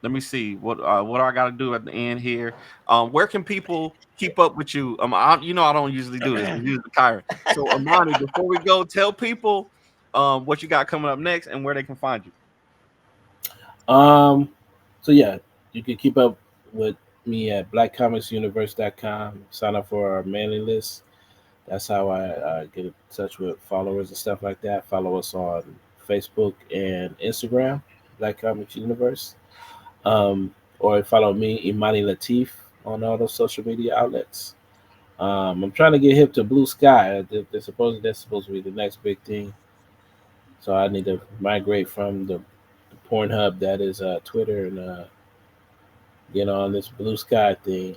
Let me see what I got to do at the end here. Where can people keep up with you? I don't usually do this. We use the Kyron. So Imani, before we go, tell people what you got coming up next and where they can find you. So yeah, you can keep up with me at blackcomicsuniverse.com. Sign up for our mailing list. That's how I get in touch with followers and stuff like that. Follow us on Facebook and Instagram, Black Comix Universe. Or follow me, Imani Lateef, on all those social media outlets. I'm trying to get hip to Blue Sky. That's supposed to be the next big thing. So I need to migrate from the Pornhub that is Twitter and get on this Blue Sky thing.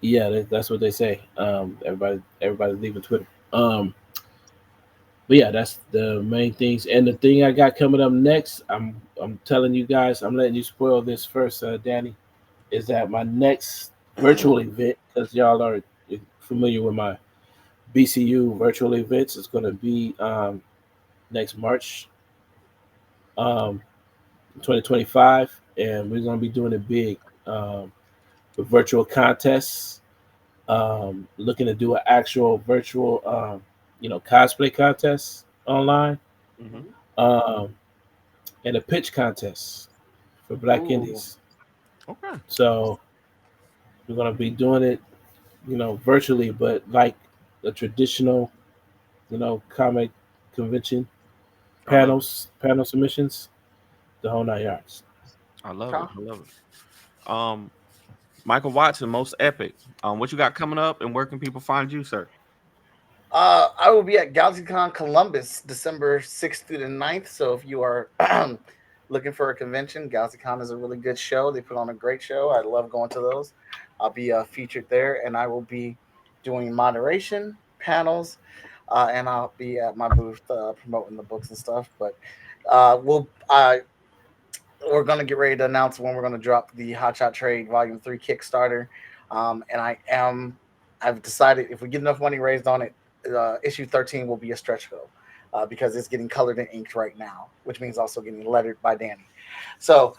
Yeah, that's what they say. Everybody's leaving Twitter. But yeah, that's the main things. And the thing I got coming up next, I'm telling you guys, I'm letting you spoil this first, Danny, is that my next virtual event, because y'all are familiar with my BCU virtual events, is going to be next March 2025, and we're going to be doing it big with virtual contests, looking to do an actual virtual cosplay contest online, and a pitch contest for Black Indies. Okay. So we're gonna be doing it, virtually, but like a traditional, comic convention, panel submissions, the whole 9 yards. I love it. Michael Watson, Most Epic. What you got coming up, and where can people find you, sir? I will be at GalaxyCon Columbus, December 6th through the 9th. So if you are looking for a convention, GalaxyCon is a really good show. They put on a great show. I love going to those. I'll be featured there, and I will be doing moderation, panels, and I'll be at my booth promoting the books and stuff. But we're going to get ready to announce when we're going to drop the Hot Shot Trade Volume 3 Kickstarter. And I've decided if we get enough money raised on it, issue 13 will be a stretch goal because it's getting colored and inked right now, which means also getting lettered by Danny. So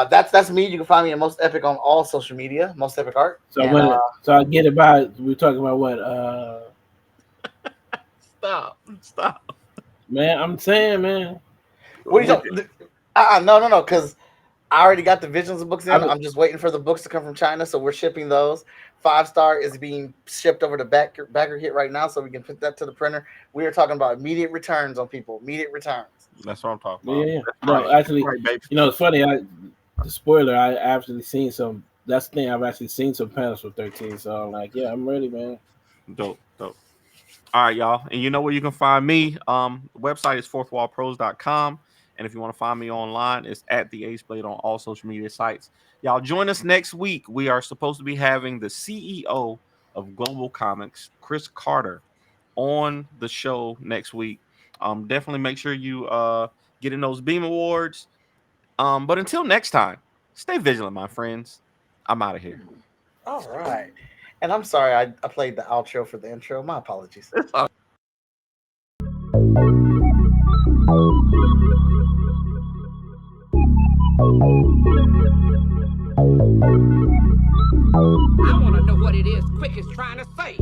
that's me. You can find me at Most Epic on all social media, Most Epic Art. So so I get it by, we're talking about what? Stop. Man, I'm saying, man. What are you talking? No, because I already got the Visions of books in. I'm just waiting for the books to come from China, so we're shipping those. 5-star is being shipped over to Backer Hit right now, so we can put that to the printer. We are talking about immediate returns on people. Immediate returns. That's what I'm talking about. Yeah. No, actually, it's funny. The spoiler, I actually seen some. That's the thing. I've actually seen some panels for 13. So I'm like, yeah, I'm ready, man. Dope. All right, y'all. And you know where you can find me. The website is fourthwallpros.com. And if you want to find me online, it's at the Ace Blade on all social media sites. Y'all join us next week. We are supposed to be having the CEO of Global Comics, Chris Carter, on the show next week. Definitely make sure you get in those Beam Awards. But until next time, stay vigilant, my friends. I'm out of here. All right. And I'm sorry I played the outro for the intro. My apologies. I want to know what it is Quick is trying to say.